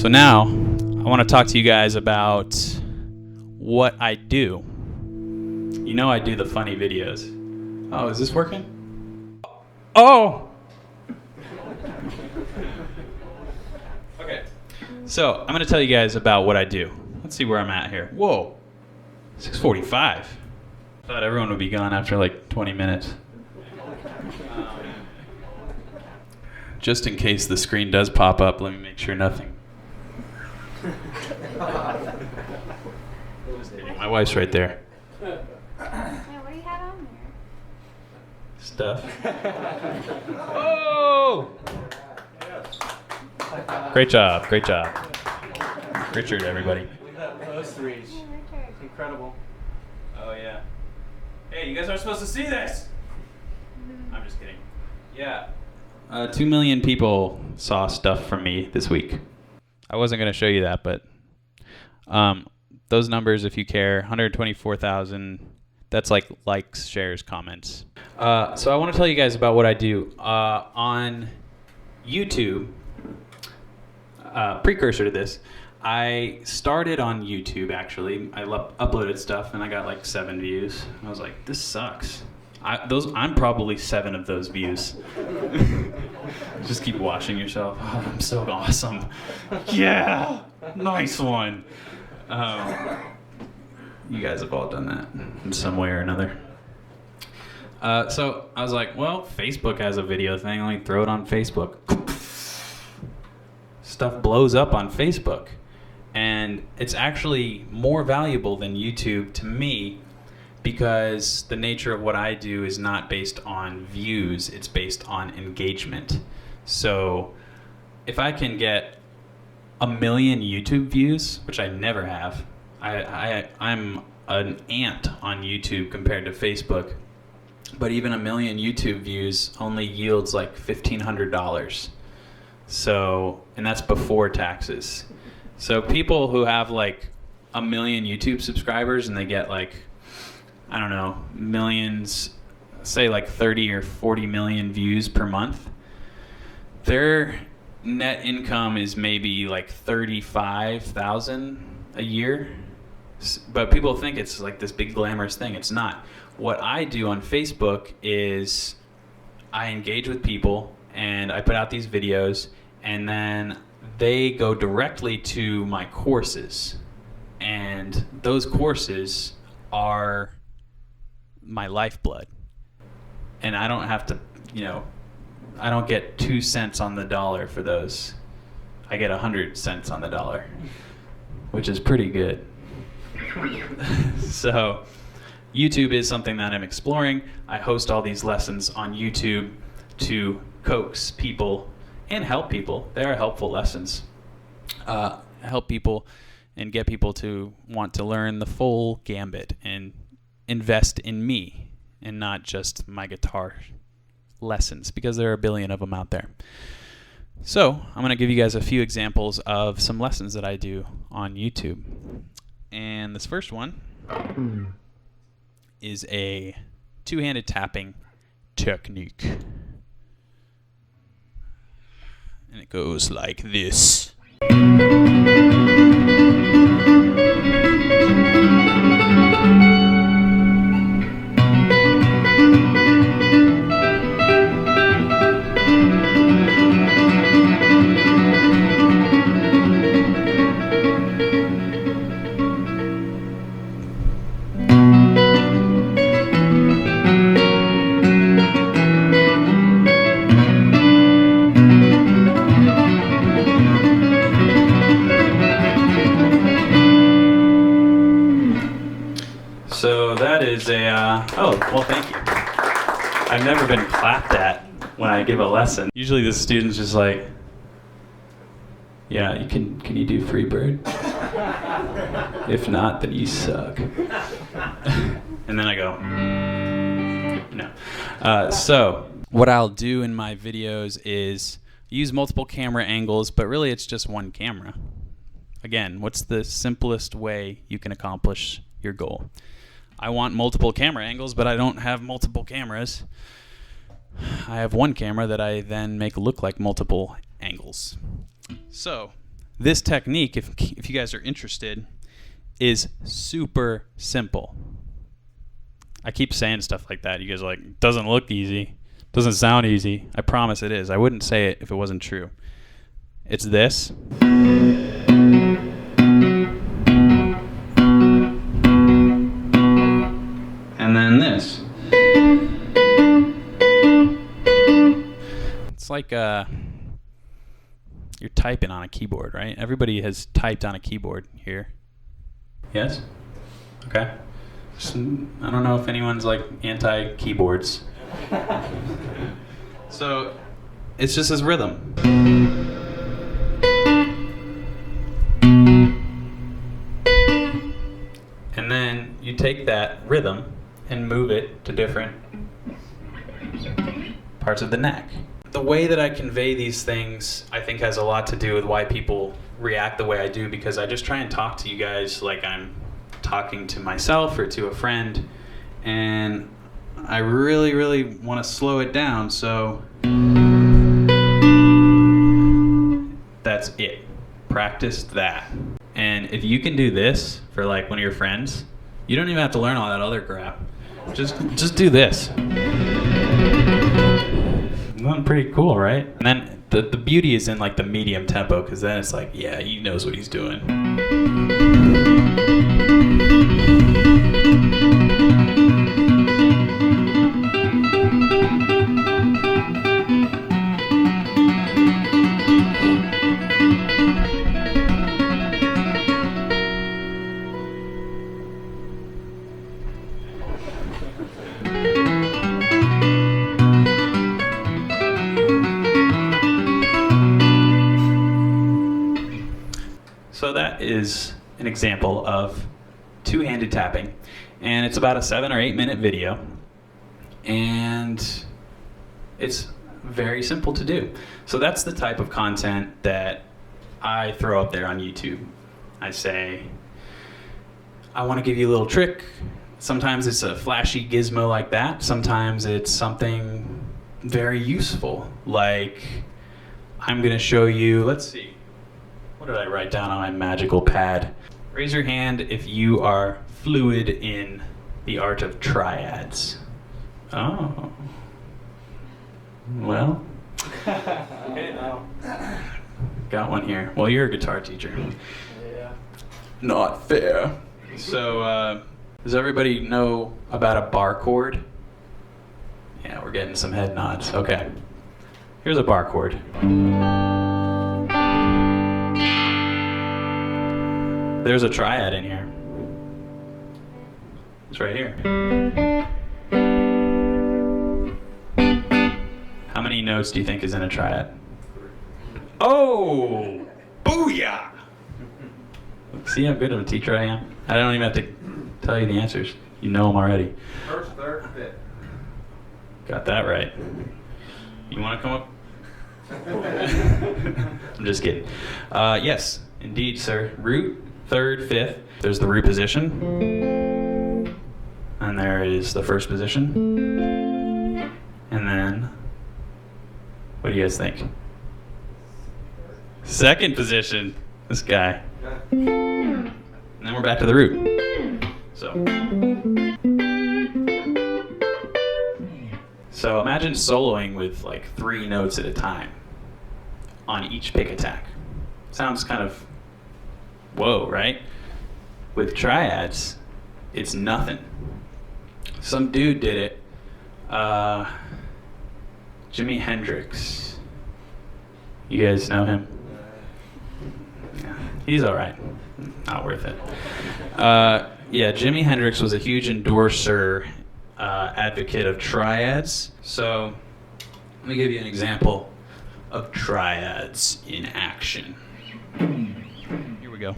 So now I want to talk to you guys about what I do. You know I do the funny videos. Oh, is this working? Oh! Okay. So I'm going to tell you guys about what I do. Let's see where I'm at here. Whoa. 6:45. Thought everyone would be gone after like 20 minutes. Just in case the screen does pop up, let me make sure nothing. My wife's right there. Hey, what do you have on there? Stuff. Oh! Great job, great job. Richard, everybody. Close reach. Hey, Richard. Incredible. Oh, yeah. Hey, you guys aren't supposed to see this! I'm just kidding. Yeah. 2 million people saw stuff from me this week. I wasn't going to show you that, but those numbers, if you care, 124,000, that's like likes, shares, comments. So I want to tell you guys about what I do. On YouTube, precursor to this, I started on YouTube, actually. I uploaded stuff, and I got like 7 views. I was like, this sucks. I'm probably 7 of those views. Just keep watching yourself. Oh, I'm so awesome. Yeah, nice one. You guys have all done that in some way or another. So I was like, well, Facebook has a video thing. Let me throw it on Facebook. Stuff blows up on Facebook. And it's actually more valuable than YouTube to me, because the nature of what I do is not based on views, it's based on engagement. So if I can get 1 million YouTube views, which I never have, I'm an ant on YouTube compared to Facebook, but even 1 million YouTube views only yields like $1,500. So, and that's before taxes. So people who have like 1 million YouTube subscribers and they get like, I don't know, millions, say like 30 or 40 million views per month, their net income is maybe like 35,000 a year. But people think it's like this big glamorous thing. It's not. What I do on Facebook is I engage with people and I put out these videos, and then they go directly to my courses. And those courses are my lifeblood, and I don't have to, I don't get 2 cents on the dollar for those. I get 100 cents on the dollar, which is pretty good. So YouTube is something that I'm exploring. I host all these lessons on YouTube to coax people and help people. They are helpful lessons. Help people and get people to want to learn the full gambit and invest in me and not just my guitar lessons, because there are a billion of them out there. So I'm going to give you guys a few examples of some lessons that I do on YouTube. And this first one is a 2-handed tapping technique. And it goes like this. So that is oh, well, thank you. I've never been clapped at when I give a lesson. Usually the student's just like, yeah, can you do Freebird? If not, then you suck. And then I go, no. So what I'll do in my videos is use multiple camera angles, but really it's just one camera. Again, what's the simplest way you can accomplish your goal? I want multiple camera angles, but I don't have multiple cameras. I have one camera that I then make look like multiple angles. So this technique, if you guys are interested, is super simple. I keep saying stuff like that. You guys are like, doesn't look easy, doesn't sound easy. I promise it is. I wouldn't say it if it wasn't true. It's this. And then this. It's like you're typing on a keyboard, right? Everybody has typed on a keyboard here. Yes? Okay. So, I don't know if anyone's like anti-keyboards. So it's just this rhythm. And then you take that rhythm and move it to different parts of the neck. The way that I convey these things, I think, has a lot to do with why people react the way I do, because I just try and talk to you guys like I'm talking to myself or to a friend, and I really, really want to slow it down, so that's it. Practice that. And if you can do this for like one of your friends, you don't even have to learn all that other crap. Just do this. Isn't pretty cool, right? And then the beauty is in like the medium tempo, because then it's like, yeah, he knows what he's doing. So that is an example of two-handed tapping, and it's about a 7 or 8 minute video, and it's very simple to do. So that's the type of content that I throw up there on YouTube. I say, I want to give you a little trick. Sometimes it's a flashy gizmo like that. Sometimes it's something very useful, like I'm going to show you, let's see. What did I write down on my magical pad? Raise your hand if you are fluid in the art of triads. Oh. Well. Okay, now. Got one here. Well, you're a guitar teacher. Yeah. Not fair. So, does everybody know about a bar chord? Yeah, we're getting some head nods. Okay. Here's a bar chord. There's a triad in here. It's right here. How many notes do you think is in a triad? Oh! Booyah! See how good of a teacher I am? I don't even have to tell you the answers. You know them already. First, third, fifth. Got that right. You want to come up? I'm just kidding. Yes, indeed, sir. Root, third, fifth. There's the root position. And there is the first position. And then, what do you guys think? Second position. This guy. And then we're back to the root. So imagine soloing with like 3 notes at a time on each pick attack. Sounds kind of whoa, right? With triads, it's nothing. Some dude did it. Jimi Hendrix. You guys know him? Yeah, he's all right. Not worth it. Yeah, Jimi Hendrix was a huge endorser, advocate of triads. So let me give you an example of triads in action. Here we go.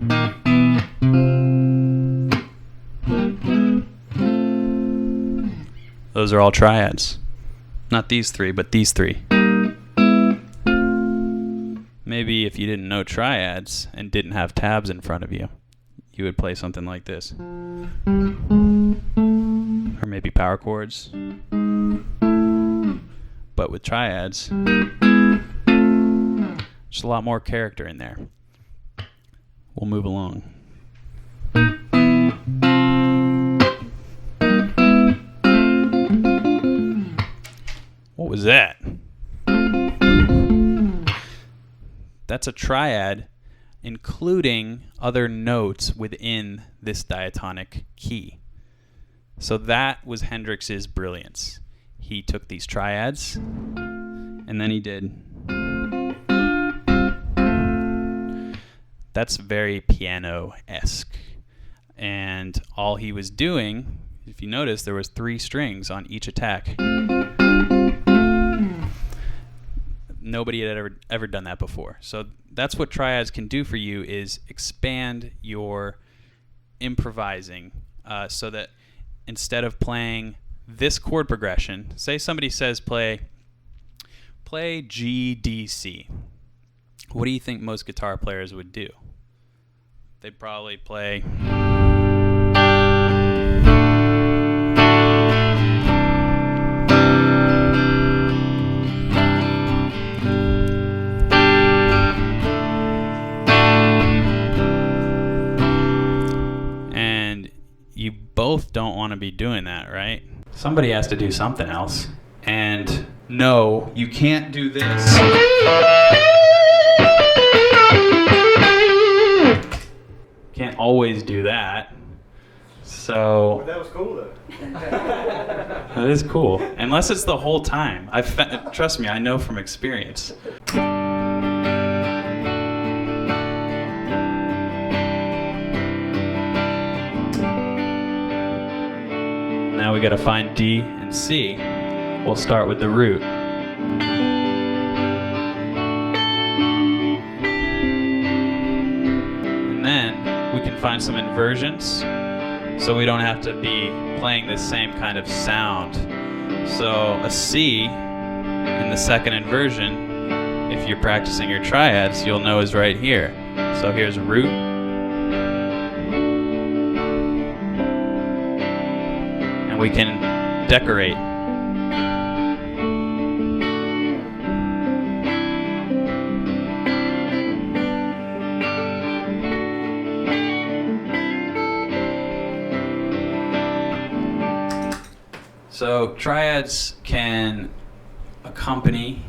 Those are all triads. Not these 3, but these 3. Maybe if you didn't know triads and didn't have tabs in front of you, you would play something like this. Or maybe power chords. But with triads, there's a lot more character in there. we'll move along. What was that? That's a triad, including other notes within this diatonic key. So that was Hendrix's brilliance. He took these triads, and then he did. That's very piano-esque. And all he was doing, if you notice, there was 3 strings on each attack. Nobody had ever done that before. So that's what triads can do for you, is expand your improvising, so that instead of playing this chord progression, say somebody says play G, D, C. What do you think most guitar players would do? They'd probably play... And you both don't want to be doing that, right? Somebody has to do something else. And no, you can't do this. Can't always do that. So That was cool though. that is cool. Unless it's the whole time. Trust me, I know from experience. Now we gotta find D and C. We'll start with the root. And then we can find some inversions, so we don't have to be playing the same kind of sound. So a C in the second inversion, if you're practicing your triads, you'll know is right here. So here's root. And we can decorate. So triads can accompany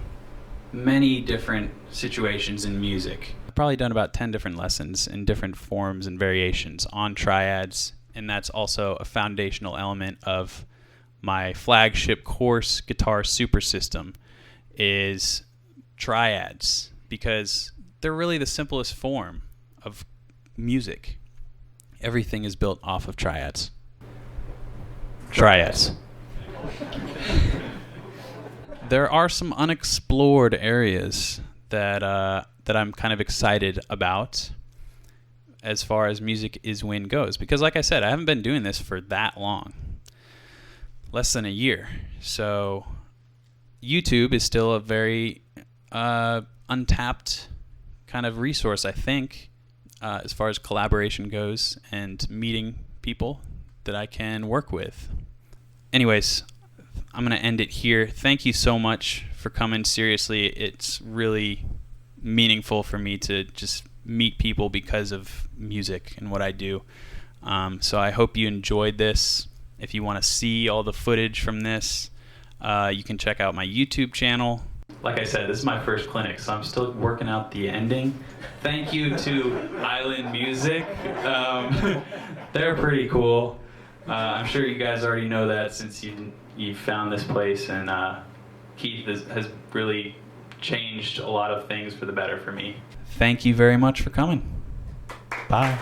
many different situations in music. I've probably done about 10 different lessons in different forms and variations on triads, and that's also a foundational element of my flagship course, Guitar Super System, is triads, because they're really the simplest form of music. Everything is built off of triads. Triads. There are some unexplored areas that I'm kind of excited about as far as Music Is Win goes, because like I said, I haven't been doing this for that long, less than a year. So YouTube is still a very untapped kind of resource, I think, as far as collaboration goes and meeting people that I can work with. Anyways, I'm going to end it here. Thank you so much for coming. Seriously, it's really meaningful for me to just meet people because of music and what I do. So I hope you enjoyed this. If you want to see all the footage from this, you can check out my YouTube channel. Like I said, this is my first clinic, so I'm still working out the ending. Thank you to Island Music. They're pretty cool. I'm sure you guys already know that since you found this place, and Keith has really changed a lot of things for the better for me. Thank you very much for coming. Bye.